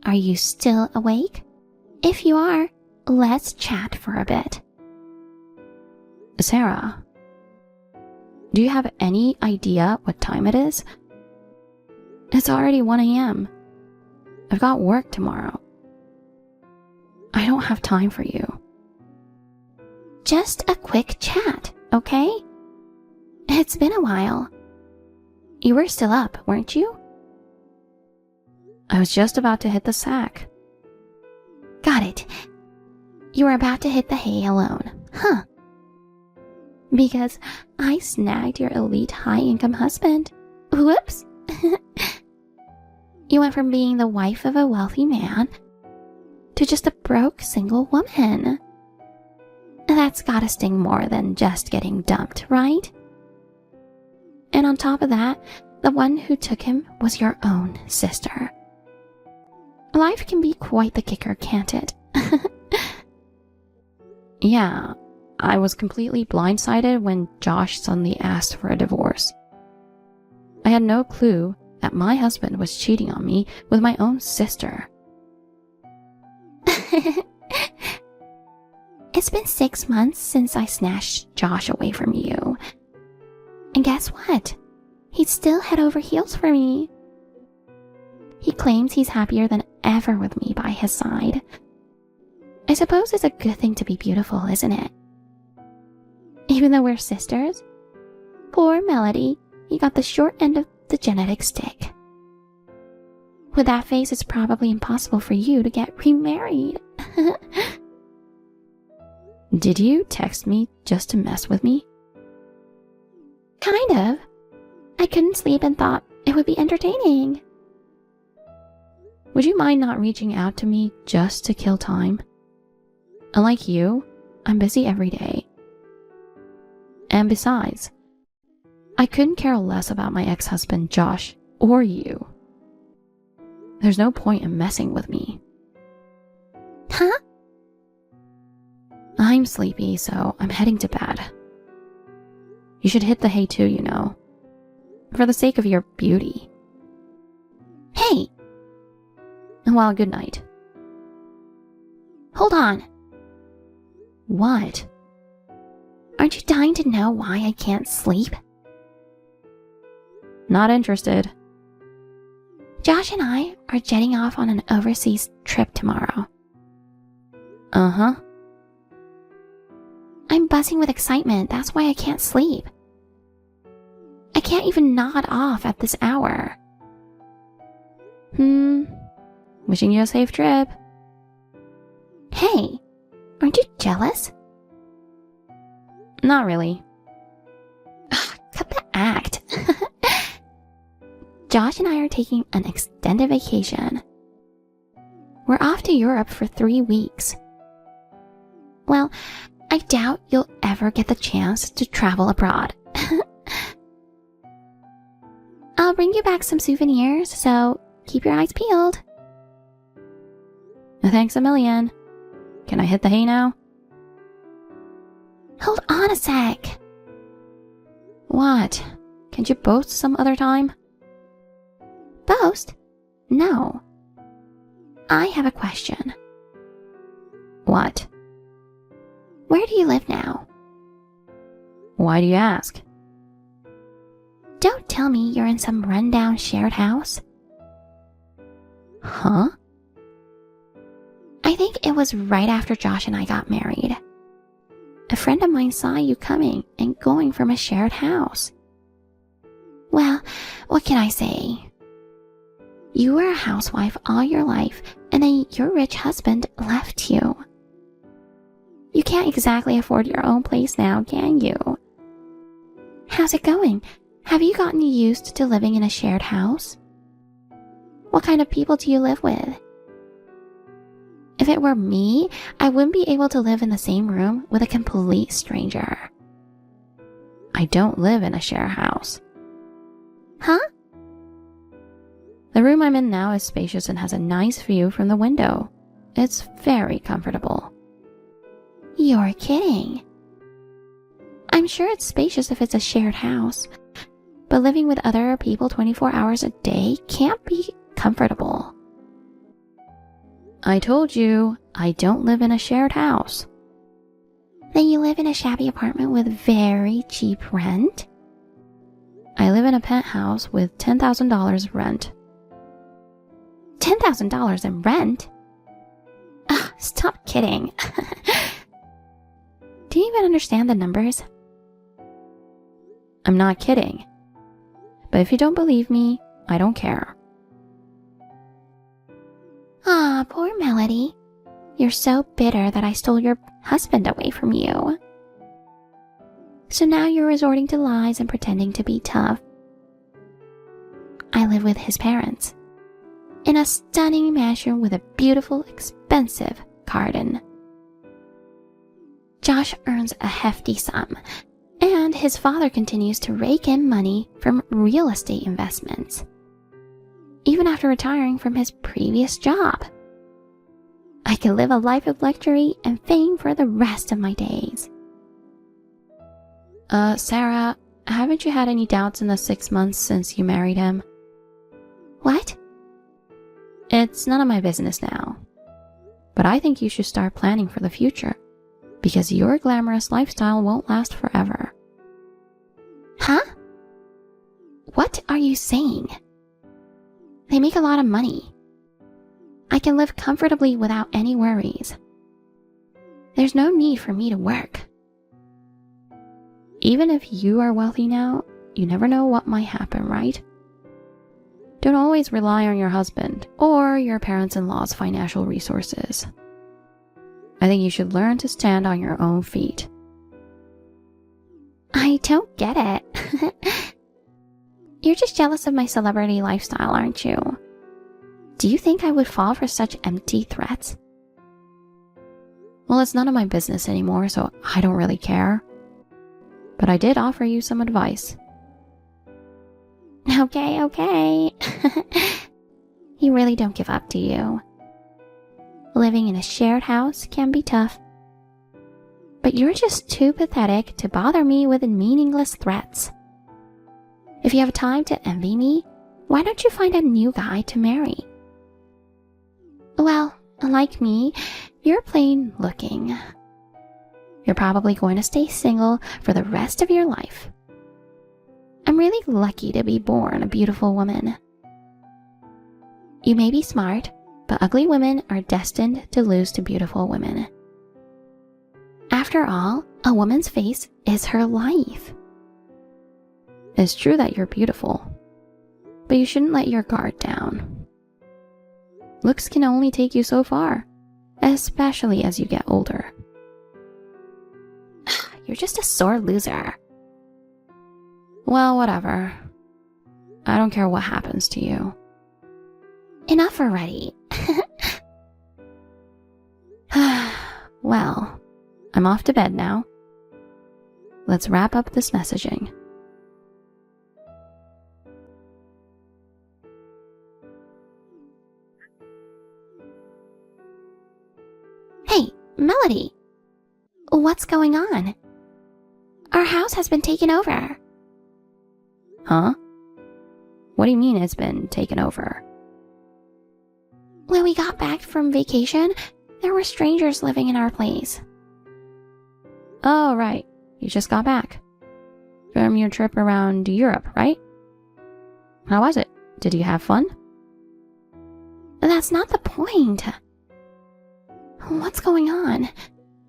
are you still awake? If you are, let's chat for a bit. Sarah, do you have any idea what time it is? It's already 1 a.m. I've got work tomorrow. I don't have time for you. Just a quick chat, okay? It's been a while. You were still up, weren't you? I was just about to hit the sack. Got it. You were about to hit the hay alone, huh? Because I snagged your elite high-income husband. Whoops. You went from being the wife of a wealthy man to just a broke single woman. That's gotta sting more than just getting dumped, right? And on top of that, the one who took him was your own sister. Life can be quite the kicker, can't it? Yeah, I was completely blindsided when Josh suddenly asked for a divorce. I had no clue that my husband was cheating on me with my own sister. It's been 6 months since I snatched Josh away from you. And guess what? He's still head over heels for me. He claims he's happier than ever with me by his side. I suppose it's a good thing to be beautiful, isn't it? Even though we're sisters, poor Melody, he got the short end of the genetic stick. With that face, it's probably impossible for you to get remarried. Did you text me just to mess with me? Kind of. I couldn't sleep and thought it would be entertaining. Would you mind not reaching out to me just to kill time? Unlike you, I'm busy every day. And besides, I couldn't care less about my ex-husband Josh or you. There's no point in messing with me. Huh? I'm sleepy, so I'm heading to bed. You should hit the hay too, you know. For the sake of your beauty. Hey! Well, good night. Hold on. What? Aren't you dying to know why I can't sleep? Not interested. Josh and I are jetting off on an overseas trip tomorrow. Uh-huh. I'm buzzing with excitement. That's why I can't sleep. I can't even nod off at this hour. Wishing you a safe trip. Hey, aren't you jealous? Not really. Ugh, cut the act. Josh and I are taking an extended vacation. We're off to Europe for 3 weeks. Well, I doubt you'll ever get the chance to travel abroad. I'll bring you back some souvenirs, so keep your eyes peeled. Thanks a million. Can I hit the hay now? Hold on a sec. What? Can't you boast some other time? Boast? No. I have a question. What? Where do you live now? Why do you ask? Don't tell me you're in some rundown shared house. Huh? I think it was right after Josh and I got married. A friend of mine saw you coming and going from a shared house. Well, what can I say? You were a housewife all your life, and then your rich husband left you. You can't exactly afford your own place now, can you? How's it going? Have you gotten used to living in a shared house? What kind of people do you live with? If it were me, I wouldn't be able to live in the same room with a complete stranger. I don't live in a share house. Huh? The room I'm in now is spacious and has a nice view from the window. It's very comfortable. You're kidding. I'm sure it's spacious if it's a shared house, but living with other people 24 hours a day can't be comfortable. I told you, I don't live in a shared house. Then you live in a shabby apartment with very cheap rent? I live in a penthouse with $10,000 rent. $10,000 in rent? Ugh, stop kidding. Do you even understand the numbers? I'm not kidding. But if you don't believe me, I don't care. Ah, poor Melody. You're so bitter that I stole your husband away from you. So now you're resorting to lies and pretending to be tough. I live with his parents, in a stunning mansion with a beautiful, expensive garden. Josh earns a hefty sum, and his father continues to rake in money from real estate investments, even after retiring from his previous job. I could live a life of luxury and fame for the rest of my days. Sarah, haven't you had any doubts in the 6 months since you married him? What? It's none of my business now. But I think you should start planning for the future, because your glamorous lifestyle won't last forever. Huh? What are you saying? They make a lot of money. I can live comfortably without any worries. There's no need for me to work. Even if you are wealthy now, you never know what might happen, right? Don't always rely on your husband or your parents-in-law's financial resources. I think you should learn to stand on your own feet. I don't get it. You're just jealous of my celebrity lifestyle, aren't you? Do you think I would fall for such empty threats? Well, it's none of my business anymore, so I don't really care. But I did offer you some advice. Okay. You really don't give up, do you? Living in a shared house can be tough. But you're just too pathetic to bother me with meaningless threats. If you have time to envy me, why don't you find a new guy to marry? Well, like me, you're plain looking. You're probably going to stay single for the rest of your life. I'm really lucky to be born a beautiful woman. You may be smart, but ugly women are destined to lose to beautiful women. After all, a woman's face is her life. It's true that you're beautiful, but you shouldn't let your guard down. Looks can only take you so far, especially as you get older. You're just a sore loser. Well, whatever. I don't care what happens to you. Enough already. Well, I'm off to bed now. Let's wrap up this messaging. Hey, Melody. What's going on? Our house has been taken over. Huh? What do you mean it's been taken over? When we got back from vacation, there were strangers living in our place. Oh, right. You just got back. From your trip around Europe, right? How was it? Did you have fun? That's not the point. What's going on?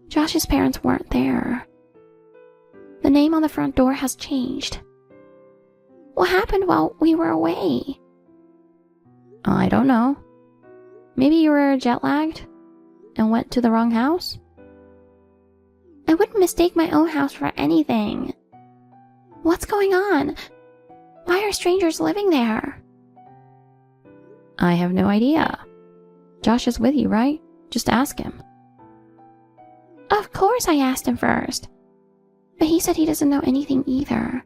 Josh's parents weren't there. The name on the front door has changed. What happened while we were away? I don't know. Maybe you were jet-lagged and went to the wrong house? I wouldn't mistake my own house for anything. What's going on? Why are strangers living there? I have no idea. Josh is with you, right? Just ask him. Of course I asked him first. But he said he doesn't know anything either.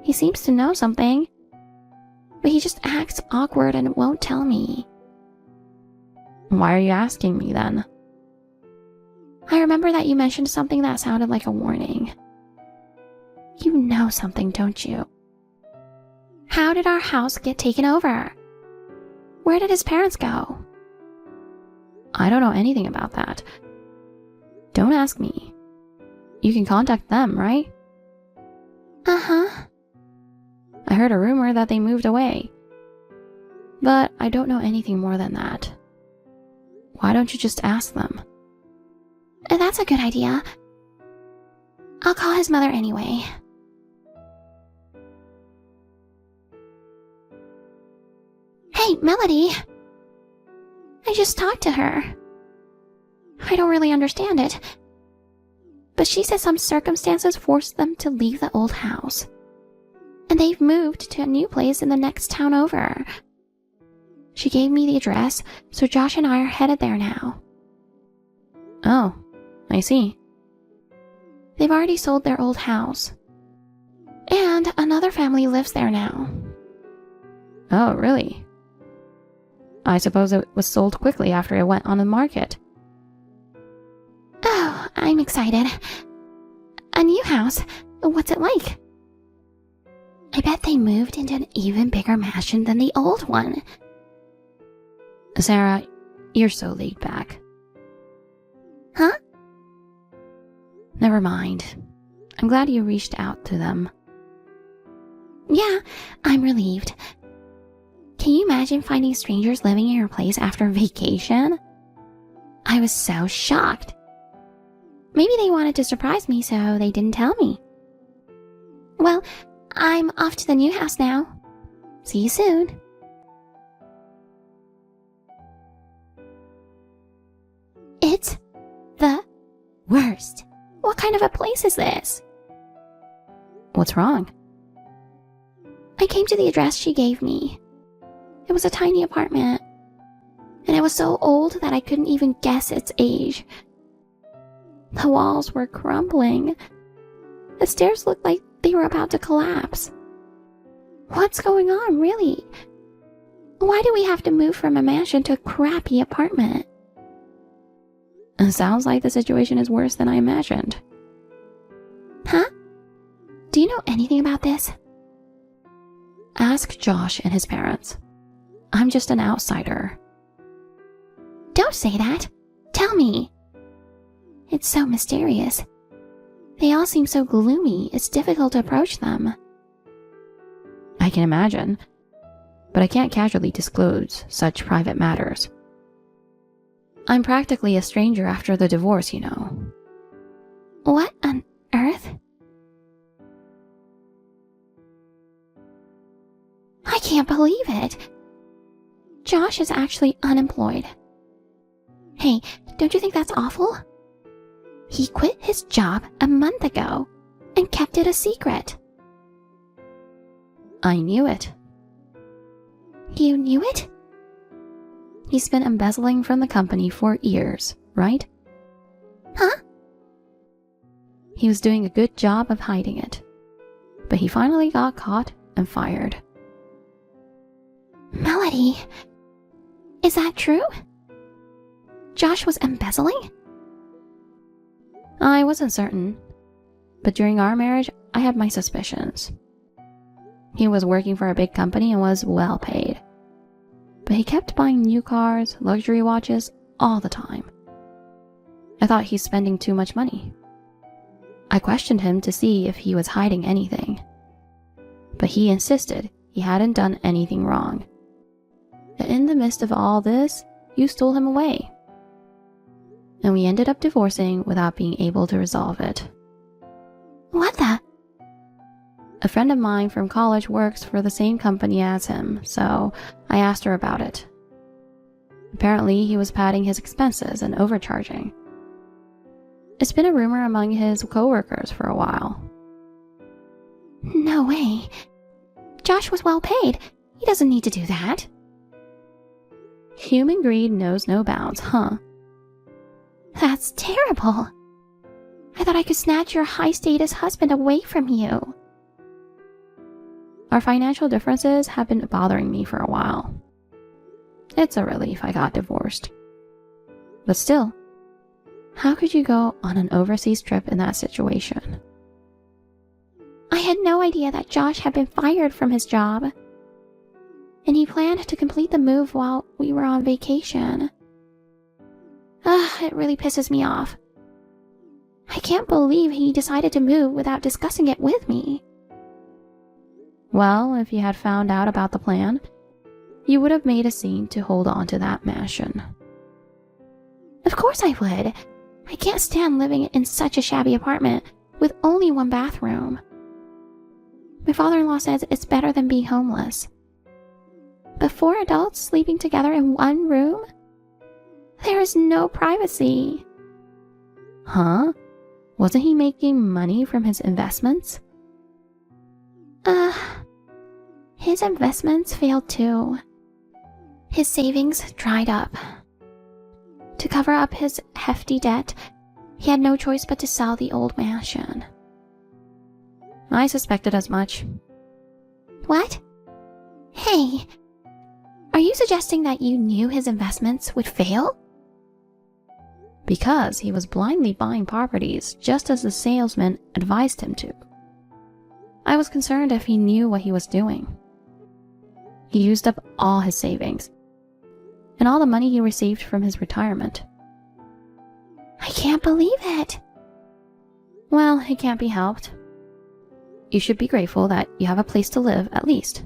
He seems to know something, but he just acts awkward and won't tell me. Why are you asking me then? I remember that you mentioned something that sounded like a warning. You know something, don't you? How did our house get taken over? Where did his parents go? I don't know anything about that. Don't ask me. You can contact them, right? Uh-huh. I heard a rumor that they moved away. But I don't know anything more than that. Why don't you just ask them? That's a good idea. I'll call his mother anyway. Hey, Melody. I just talked to her. I don't really understand it. But she says some circumstances forced them to leave the old house. And they've moved to a new place in the next town over. She gave me the address, so Josh and I are headed there now. Oh, I see. They've already sold their old house. And another family lives there now. Oh, really? I suppose it was sold quickly after it went on the market. Oh, I'm excited. A new house. What's it like? I bet they moved into an even bigger mansion than the old one. Sarah, you're so laid back. Huh? Never mind. I'm glad you reached out to them. Yeah, I'm relieved. Can you imagine finding strangers living in your place after vacation? I was so shocked. Maybe they wanted to surprise me, so they didn't tell me. Well, I'm off to the new house now. See you soon. It's the worst. What kind of a place is this? What's wrong? I came to the address she gave me. It was a tiny apartment, and it was so old that I couldn't even guess its age. The walls were crumbling. The stairs looked like they were about to collapse. What's going on, really? Why do we have to move from a mansion to a crappy apartment? It sounds like the situation is worse than I imagined. Huh? Do you know anything about this? Ask Josh and his parents. I'm just an outsider. Don't say that. Tell me. It's so mysterious. They all seem so gloomy, it's difficult to approach them. I can imagine, but I can't casually disclose such private matters. I'm practically a stranger after the divorce, you know. What on earth? I can't believe it. Josh is actually unemployed. Hey, don't you think that's awful? He quit his job a month ago and kept it a secret. I knew it. You knew it? He's been embezzling from the company for years, right? Huh? He was doing a good job of hiding it, but he finally got caught and fired. Melody, is that true? Josh was embezzling? I wasn't certain, but during our marriage, I had my suspicions. He was working for a big company and was well paid, but he kept buying new cars, luxury watches, all the time. I thought he's spending too much money. I questioned him to see if he was hiding anything, but he insisted he hadn't done anything wrong. And in the midst of all this, you stole him away. And we ended up divorcing without being able to resolve it. What the? A friend of mine from college works for the same company as him, so I asked her about it. Apparently, he was padding his expenses and overcharging. It's been a rumor among his coworkers for a while. No way. Josh was well paid. He doesn't need to do that. Human greed knows no bounds, huh? That's terrible. I thought I could snatch your high-status husband away from you. Our financial differences have been bothering me for a while. It's a relief I got divorced. But still, how could you go on an overseas trip in that situation? I had no idea that Josh had been fired from his job, and he planned to complete the move while we were on vacation. Ugh, it really pisses me off. I can't believe he decided to move without discussing it with me. Well, if you had found out about the plan, you would have made a scene to hold on to that mansion. Of course I would. I can't stand living in such a shabby apartment with only one bathroom. My father-in-law says it's better than being homeless. But 4 adults sleeping together in one room? There is no privacy. Huh? Wasn't he making money from his investments? His investments failed too. His savings dried up. To cover up his hefty debt, he had no choice but to sell the old mansion. I suspected as much. What? Hey, are you suggesting that you knew his investments would fail? Because he was blindly buying properties just as the salesman advised him to. I was concerned if he knew what he was doing. He used up all his savings and all the money he received from his retirement. I can't believe it. Well, it can't be helped. You should be grateful that you have a place to live, at least.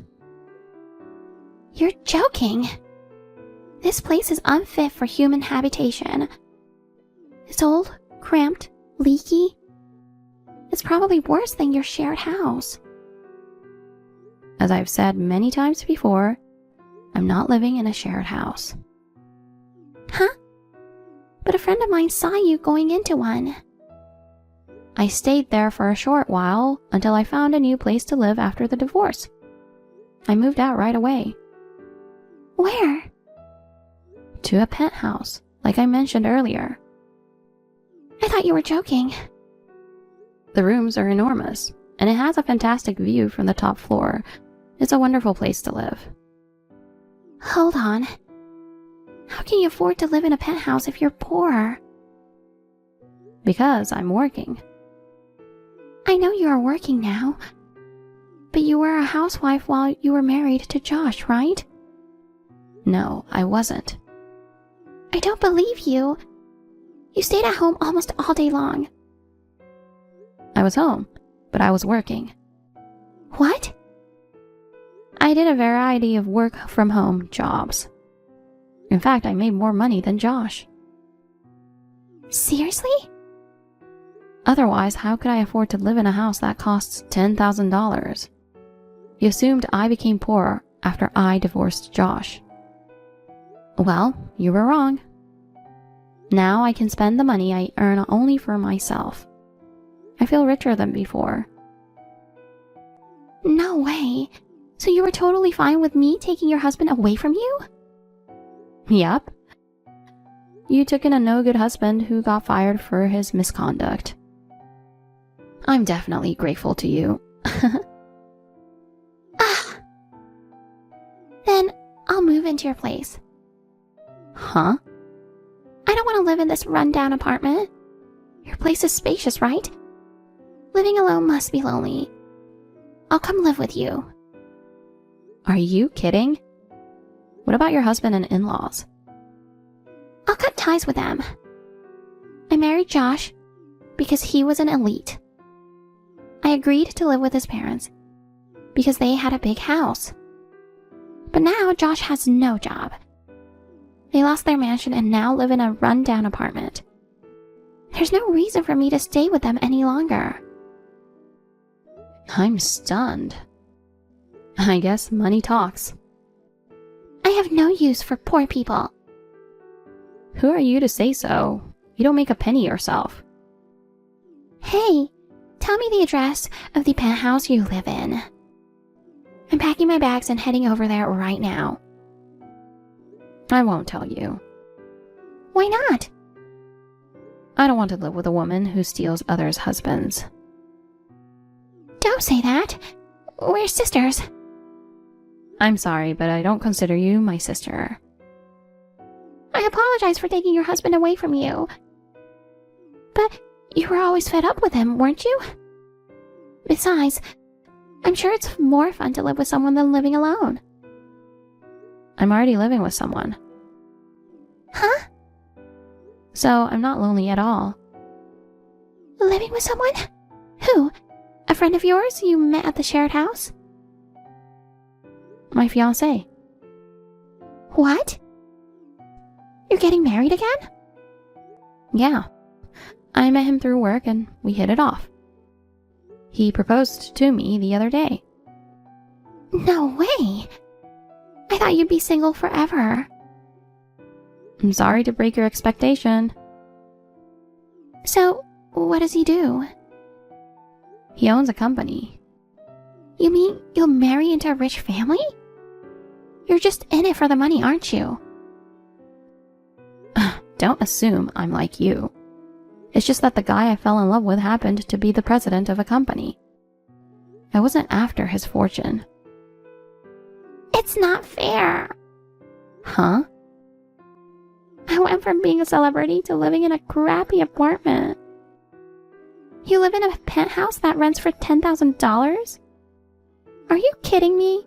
You're joking. This place is unfit for human habitation. It's old, cramped, leaky. It's probably worse than your shared house. As I've said many times before, I'm not living in a shared house. Huh? But a friend of mine saw you going into one. I stayed there for a short while until I found a new place to live after the divorce. I moved out right away. Where? To a penthouse, like I mentioned earlier. I thought you were joking. The rooms are enormous, and it has a fantastic view from the top floor. It's a wonderful place to live. Hold on. How can you afford to live in a penthouse if you're poor? Because I'm working. I know you are working now, but you were a housewife while you were married to Josh, right? No, I wasn't. I don't believe you. You stayed at home almost all day long. I was home, but I was working. What? I did a variety of work from home jobs. In fact, I made more money than Josh. Seriously? Otherwise, how could I afford to live in a house that costs $10,000? You assumed I became poor after I divorced Josh. Well, you were wrong. Now I can spend the money I earn only for myself. I feel richer than before. No way. So you were totally fine with me taking your husband away from you? Yep. You took in a no-good husband who got fired for his misconduct. I'm definitely grateful to you. Then I'll move into your place. Huh? I don't want to live in this run-down apartment. Your place is spacious, right? Living alone must be lonely. I'll come live with you. Are you kidding? What about your husband and in-laws? I'll cut ties with them. I married Josh because he was an elite. I agreed to live with his parents because they had a big house. But now Josh has no job. They lost their mansion and now live in a run-down apartment. There's no reason for me to stay with them any longer. I'm stunned. I guess money talks. I have no use for poor people. Who are you to say so? You don't make a penny yourself. Hey, tell me the address of the penthouse you live in. I'm packing my bags and heading over there right now. I won't tell you. Why not? I don't want to live with a woman who steals others' husbands. Don't say that. We're sisters. I'm sorry, but I don't consider you my sister. I apologize for taking your husband away from you. But you were always fed up with him, weren't you? Besides, I'm sure it's more fun to live with someone than living alone. I'm already living with someone. Huh? So I'm not lonely at all. Living with someone? Who? A friend of yours you met at the shared house? My fiancé. What? You're getting married again? Yeah. I met him through work and we hit it off. He proposed to me the other day. No way. I thought you'd be single forever. I'm sorry to break your expectation. So, what does he do? He owns a company. You mean you'll marry into a rich family? You're just in it for the money, aren't you? Don't assume I'm like you. It's just that the guy I fell in love with happened to be the president of a company. I wasn't after his fortune. It's not fair. Huh? I went from being a celebrity to living in a crappy apartment. You live in a penthouse that rents for $10,000? Are you kidding me?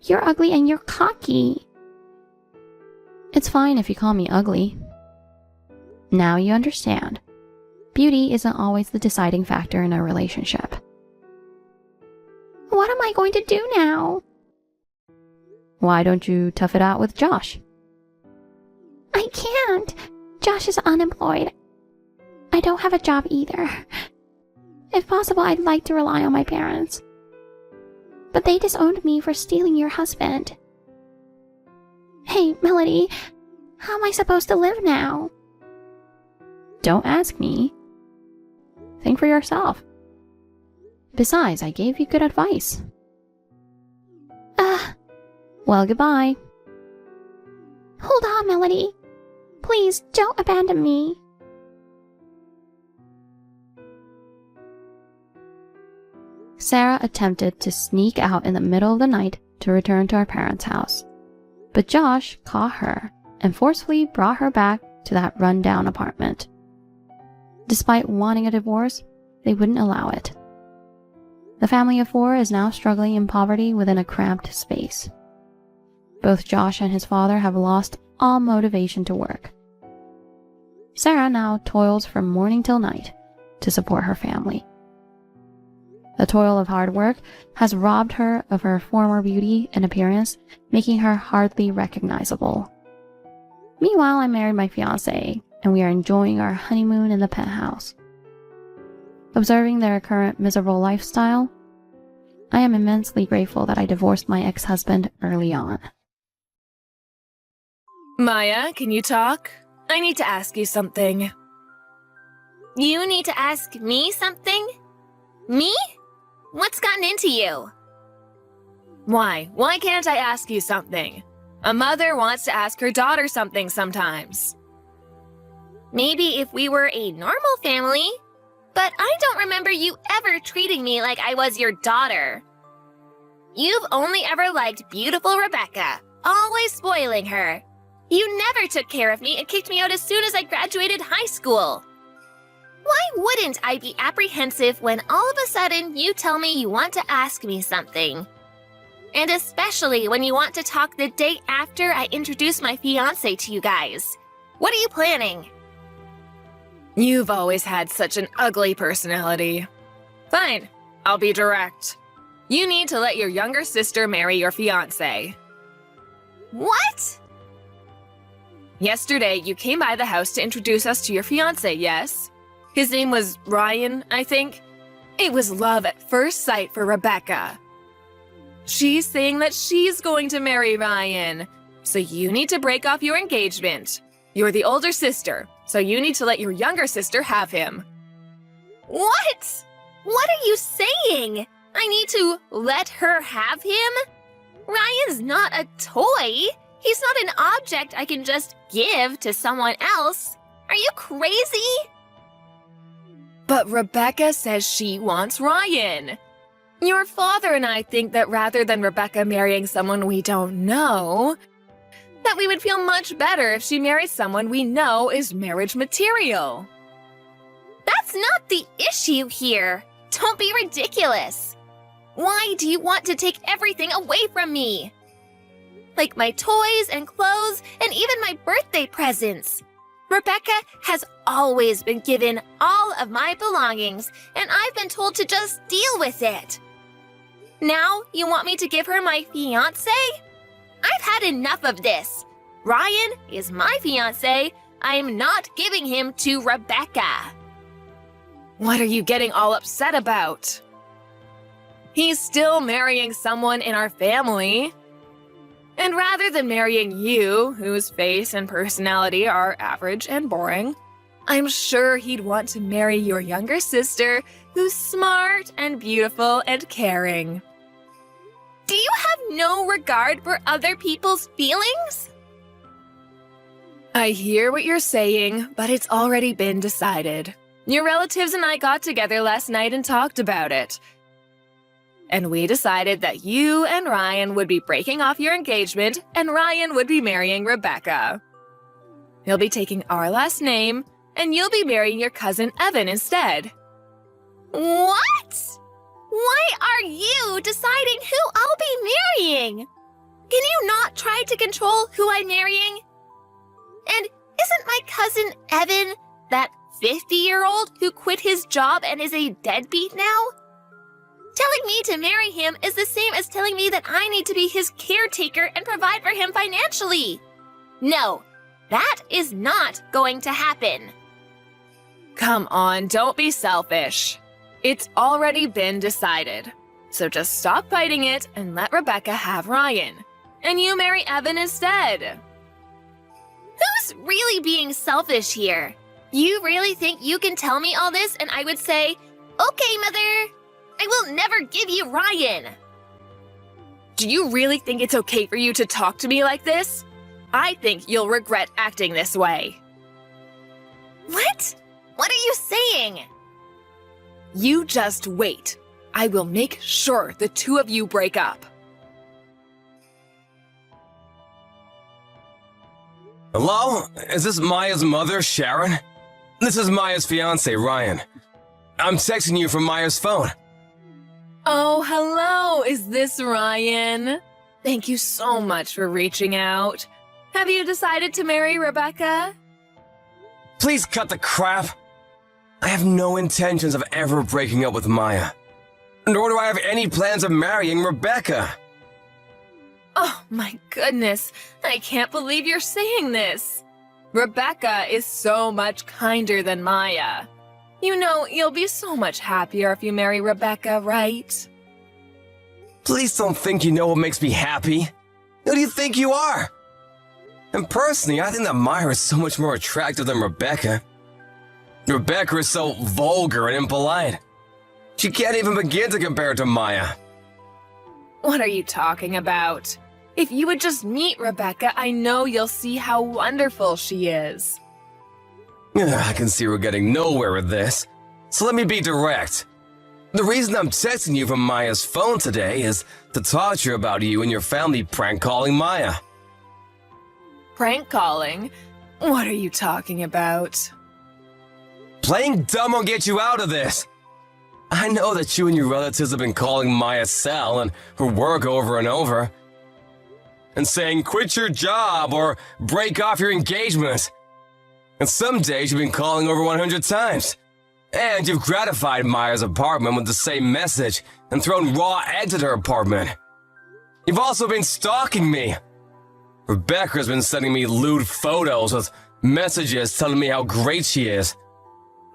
You're ugly and you're cocky. It's fine if you call me ugly. Now you understand. Beauty isn't always the deciding factor in a relationship. What am I going to do now? Why don't you tough it out with Josh? I can't. Josh is unemployed. I don't have a job either. If possible, I'd like to rely on my parents. But they disowned me for stealing your husband. Hey, Melody, how am I supposed to live now? Don't ask me. Think for yourself. Besides, I gave you good advice. Well, goodbye. Hold on, Melody. Please, don't abandon me. Sarah attempted to sneak out in the middle of the night to return to her parents' house. But Josh caught her and forcefully brought her back to that run-down apartment. Despite wanting a divorce, they wouldn't allow it. The family of 4 is now struggling in poverty within a cramped space. Both Josh and his father have lost all motivation to work. Sarah now toils from morning till night to support her family. The toil of hard work has robbed her of her former beauty and appearance, making her hardly recognizable. Meanwhile, I married my fiancé, and we are enjoying our honeymoon in the penthouse. Observing their current miserable lifestyle, I am immensely grateful that I divorced my ex-husband early on. Maya, can you talk? I need to ask you something. You need to ask me something? Me? What's gotten into you? Why? Why can't I ask you something? A mother wants to ask her daughter something sometimes. Maybe if we were a normal family, but I don't remember you ever treating me like I was your daughter. You've only ever liked beautiful Rebecca, always spoiling her. You never took care of me and kicked me out as soon as I graduated high school. Why wouldn't I be apprehensive when all of a sudden you tell me you want to ask me something? And especially when you want to talk the day after I introduce my fiancé to you guys. What are you planning? You've always had such an ugly personality. Fine, I'll be direct. You need to let your younger sister marry your fiancé. What? Yesterday, you came by the house to introduce us to your fiancé, yes? His name was Ryan, I think. It was love at first sight for Rebecca. She's saying that she's going to marry Ryan, so you need to break off your engagement. You're the older sister, so you need to let your younger sister have him. What? What are you saying? I need to let her have him? Ryan's not a toy. He's not an object I can just give to someone else. Are you crazy? But Rebecca says she wants Ryan. Your father and I think that rather than Rebecca marrying someone we don't know, that we would feel much better if she marries someone we know is marriage material. That's not the issue here. Don't be ridiculous. Why do you want to take everything away from me? Like my toys and clothes and even my birthday presents. Rebecca has always been given all of my belongings, and I've been told to just deal with it. Now you want me to give her my fiancé? I've had enough of this. Ryan is my fiancé. I'm not giving him to Rebecca. What are you getting all upset about? He's still marrying someone in our family. And rather than marrying you, whose face and personality are average and boring, I'm sure he'd want to marry your younger sister, who's smart and beautiful and caring. Do you have no regard for other people's feelings? I hear what you're saying, but it's already been decided. Your relatives and I got together last night and talked about it. And we decided that you and Ryan would be breaking off your engagement and Ryan would be marrying Rebecca. He'll be taking our last name and you'll be marrying your cousin Evan instead. What? Why are you deciding who I'll be marrying? Can you not try to control who I'm marrying? And isn't my cousin Evan that 50-year-old who quit his job and is a deadbeat now? Telling me to marry him is the same as telling me that I need to be his caretaker and provide for him financially. No, that is not going to happen. Come on, don't be selfish. It's already been decided. So just stop fighting it and let Rebecca have Ryan. And you marry Evan instead. Who's really being selfish here? You really think you can tell me all this and I would say, okay, Mother, I will never give you Ryan. Do you really think it's okay for you to talk to me like this? I think you'll regret acting this way. What? What are you saying? You just wait. I will make sure the two of you break up. Hello? Is this Maya's mother, Sharon? This is Maya's fiance, Ryan. I'm texting you from Maya's phone. Oh, hello. Is this Ryan? Thank you so much for reaching out. Have you decided to marry Rebecca? Please cut the crap. I have no intentions of ever breaking up with Maya. Nor do I have any plans of marrying Rebecca. Oh my goodness, I can't believe you're saying this. Rebecca is so much kinder than Maya. You know, you'll be so much happier if you marry Rebecca, right? Please don't think you know what makes me happy. Who do you think you are? And personally, I think that Maya is so much more attractive than Rebecca. Rebecca is so vulgar and impolite. She can't even begin to compare to Maya. What are you talking about? If you would just meet Rebecca, I know you'll see how wonderful she is. I can see we're getting nowhere with this. So let me be direct. The reason I'm texting you from Maya's phone today is to talk to you about you and your family prank calling Maya. Prank calling? What are you talking about? Playing dumb will get you out of this. I know that you and your relatives have been calling Maya's cell and her work over and over. And saying, quit your job or break off your engagement. And some days you've been calling over 100 times. And you've gratified Maya's apartment with the same message and thrown raw eggs at her apartment. You've also been stalking me. Rebecca's been sending me lewd photos with messages telling me how great she is.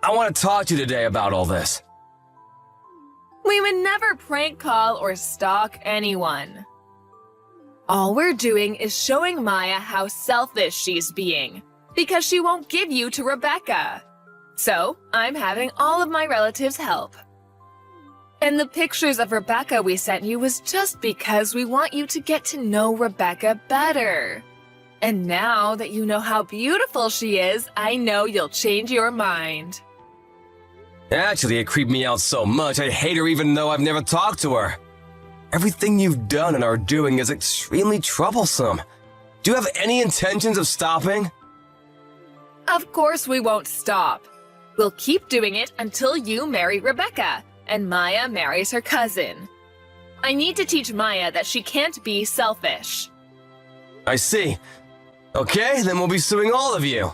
I want to talk to you today about all this. We would never prank call or stalk anyone. All we're doing is showing Maya how selfish she's being, because she won't give you to Rebecca. So, I'm having all of my relatives help. And the pictures of Rebecca we sent you was just because we want you to get to know Rebecca better. And now that you know how beautiful she is, I know you'll change your mind. Actually, it creeped me out so much I hate her even though I've never talked to her. Everything you've done and are doing is extremely troublesome. Do you have any intentions of stopping? Of course we won't stop. We'll keep doing it until you marry Rebecca and Maya marries her cousin. I need to teach Maya that she can't be selfish. I see. Okay, then we'll be suing all of you.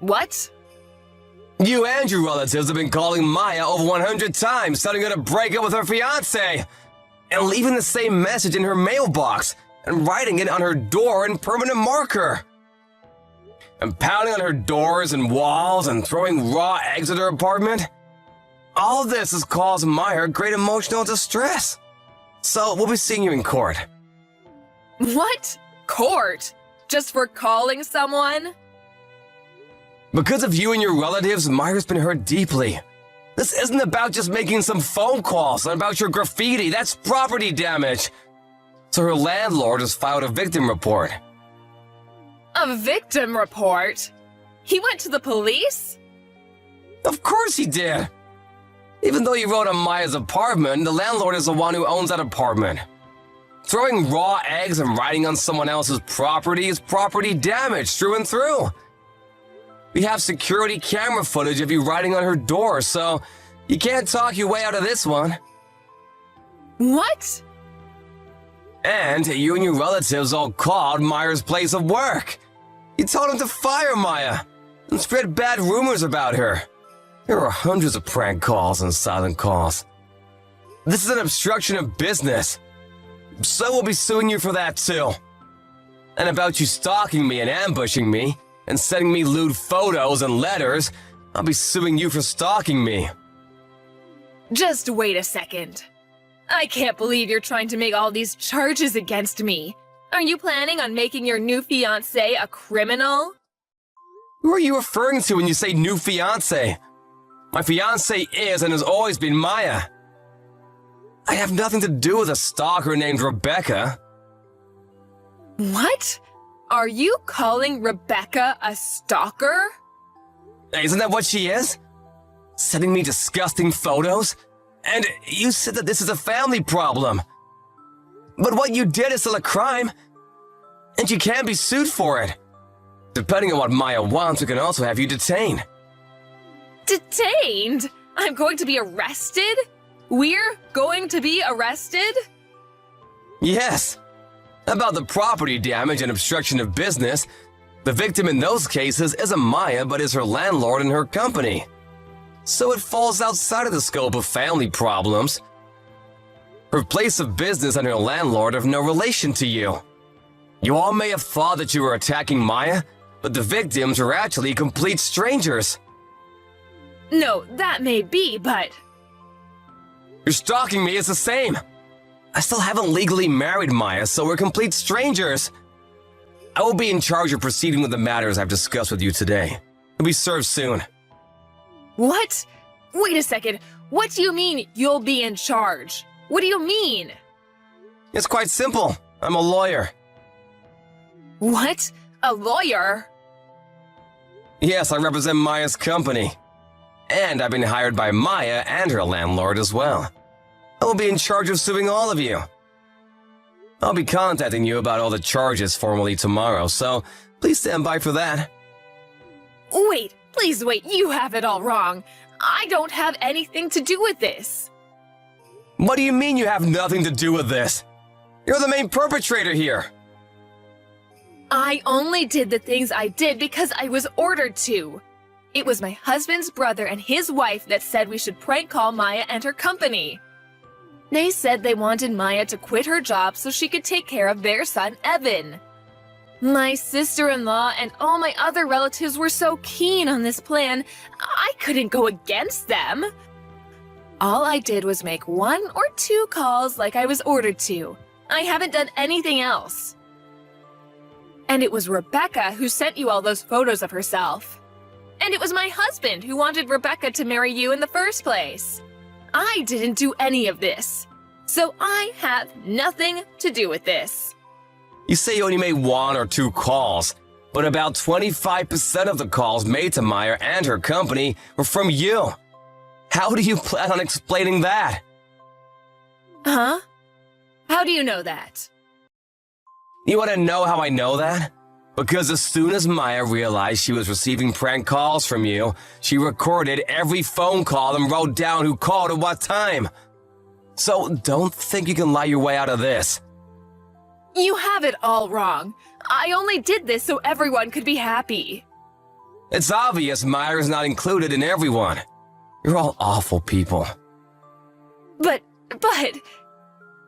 What? You and your relatives have been calling Maya over 100 times, telling her to break up with her fiancé, and leaving the same message in her mailbox, and writing it on her door in permanent marker. And pounding on her doors and walls and throwing raw eggs at her apartment. All of this has caused Maya great emotional distress. So we'll be seeing you in court. What? Court? Just for calling someone? Because of you and your relatives, Maya's been hurt deeply. This isn't about just making some phone calls and about your graffiti. That's property damage. So her landlord has filed a victim report. A victim report? He went to the police? Of course he did. Even though you wrote on Maya's apartment, the landlord is the one who owns that apartment. Throwing raw eggs and writing on someone else's property is property damage through and through. We have security camera footage of you writing on her door, so you can't talk your way out of this one. What? And you and your relatives all called Maya's place of work. You told him to fire Maya and spread bad rumors about her. There are hundreds of prank calls and silent calls. This is an obstruction of business. So we'll be suing you for that too. And about you stalking me and ambushing me and sending me lewd photos and letters, I'll be suing you for stalking me. Just wait a second. I can't believe you're trying to make all these charges against me. Are you planning on making your new fiancé a criminal? Who are you referring to when you say new fiancé? My fiancé is and has always been Maya. I have nothing to do with a stalker named Rebecca. What? Are you calling Rebecca a stalker? Isn't that what she is? Sending me disgusting photos? And you said that this is a family problem. But what you did is still a crime. And you can be sued for it. Depending on what Maya wants, we can also have you detained. Detained? I'm going to be arrested? We're going to be arrested? Yes. About the property damage and obstruction of business, the victim in those cases isn't Maya but is her landlord and her company. So it falls outside of the scope of family problems. Her place of business and her landlord have no relation to you. You all may have thought that you were attacking Maya, but the victims are actually complete strangers. No, that may be, but... You're stalking me is the same. I still haven't legally married Maya, so we're complete strangers. I will be in charge of proceeding with the matters I've discussed with you today. You'll be served soon. What? Wait a second. What do you mean, you'll be in charge? What do you mean? It's quite simple. I'm a lawyer. What? A lawyer? Yes, I represent Maya's company. And I've been hired by Maya and her landlord as well. I will be in charge of suing all of you. I'll be contacting you about all the charges formally tomorrow, so please stand by for that. Wait, please wait, you have it all wrong. I don't have anything to do with this. What do you mean you have nothing to do with this? You're the main perpetrator here. I only did the things I did because I was ordered to. It was my husband's brother and his wife that said we should prank call Maya and her company. They said they wanted Maya to quit her job so she could take care of their son, Evan. My sister-in-law and all my other relatives were so keen on this plan, I couldn't go against them. All I did was make 1 or 2 calls like I was ordered to. I haven't done anything else. And it was Rebecca who sent you all those photos of herself. And it was my husband who wanted Rebecca to marry you in the first place. I didn't do any of this. So I have nothing to do with this. You say you only made 1 or 2 calls, but about 25% of the calls made to Maya and her company were from you. How do you plan on explaining that? Huh? How do you know that? You want to know how I know that? Because as soon as Maya realized she was receiving prank calls from you, she recorded every phone call and wrote down who called at what time. So don't think you can lie your way out of this. You have it all wrong. I only did this so everyone could be happy. It's obvious Myra's not included in everyone. You're all awful people. But,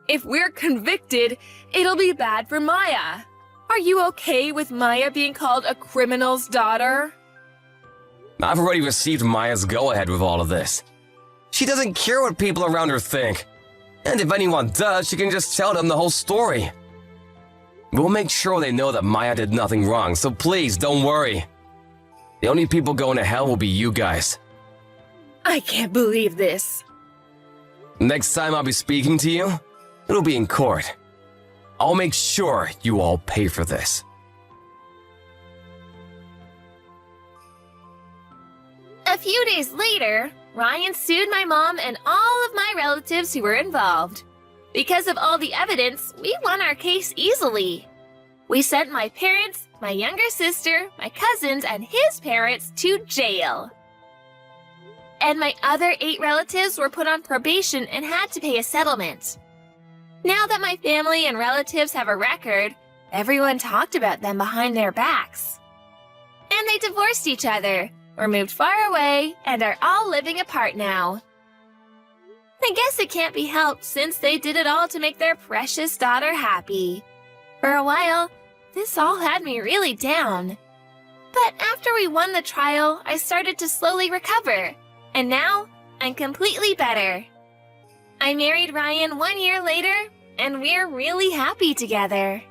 if we're convicted, it'll be bad for Maya. Are you okay with Maya being called a criminal's daughter? I've already received Maya's go-ahead with all of this. She doesn't care what people around her think. And if anyone does, she can just tell them the whole story. We'll make sure they know that Maya did nothing wrong, so please don't worry. The only people going to hell will be you guys. I can't believe this. Next time I'll be speaking to you, it'll be in court. I'll make sure you all pay for this. A few days later, Ryan sued my mom and all of my relatives who were involved. Because of all the evidence, we won our case easily. We sent my parents, my younger sister, my cousins, and his parents to jail. And my other 8 relatives were put on probation and had to pay a settlement. Now that my family and relatives have a record, everyone talked about them behind their backs. And they divorced each other, or moved far away, and are all living apart now. I guess it can't be helped since they did it all to make their precious daughter happy. For a while, this all had me really down. But after we won the trial, I started to slowly recover, and now I'm completely better. I married Ryan 1 year later, and we're really happy together.